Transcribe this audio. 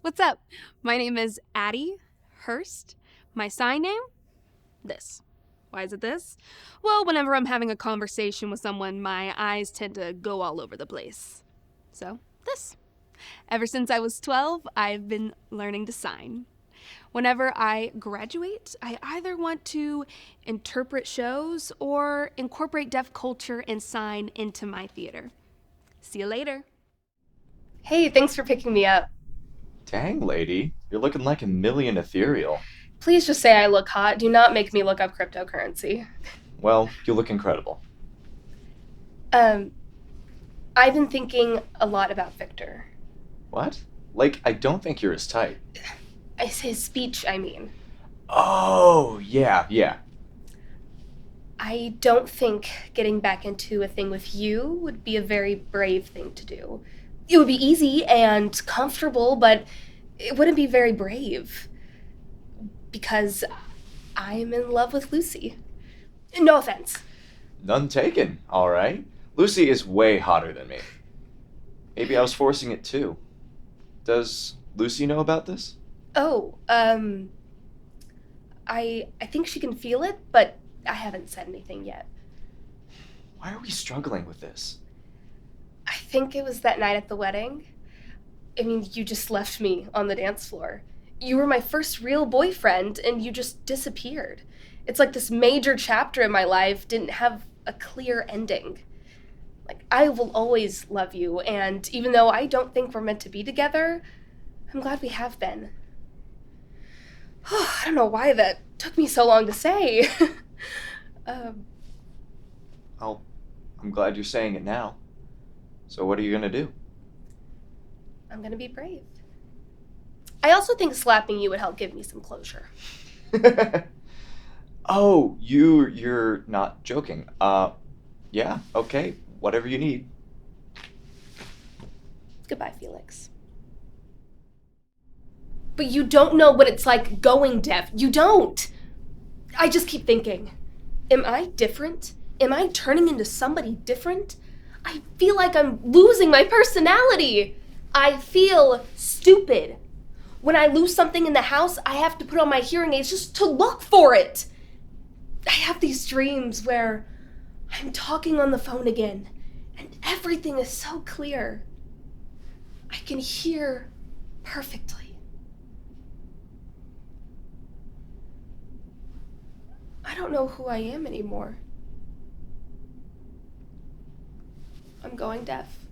What's up? My name is Addi Hurst. My sign name? This. Why is it this? Well, whenever I'm having a conversation with someone, my eyes tend to go all over the place. So, this. Ever since I was 12, I've been learning to sign. Whenever I graduate, I either want to interpret shows or incorporate deaf culture and sign into my theater. See you later. Hey, thanks for picking me up. Dang, lady, you're looking like a million ethereal. Please just say I look hot. Do not make me look up cryptocurrency. Well, you look incredible. Um, I've been thinking a lot about Victor. What? Like, I don't think you're his type. His speech, I mean. Oh, yeah. I don't think getting back into a thing with you would be a very brave thing to do. It would be easy and comfortable, but it wouldn't be very brave. Because I'm in love with Lucy. No offense. None taken, alright. Lucy is way hotter than me. Maybe I was forcing it too. Does Lucy know about this? Oh, I think she can feel it, but I haven't said anything yet. Why are we struggling with this? I think it was that night at the wedding. I mean, you just left me on the dance floor. You were my first real boyfriend, and you just disappeared. It's like this major chapter in my life didn't have a clear ending. Like, I will always love you, and even though I don't think we're meant to be together, I'm glad we have been. I don't know why that took me so long to say. um, I'm glad you're saying it now. So what are you gonna do? I'm gonna be brave. I also think slapping you would help give me some closure. Oh, you're not joking. Yeah, okay. Whatever you need. Goodbye, Felix. But you don't know what it's like going deaf. You don't. I just keep thinking, am I different? Am I turning into somebody different? I feel like I'm losing my personality. I feel stupid. When I lose something in the house, I have to put on my hearing aids just to look for it. I have these dreams where I'm talking on the phone again, and everything is so clear. I can hear perfectly. I don't know who I am anymore. I'm going deaf.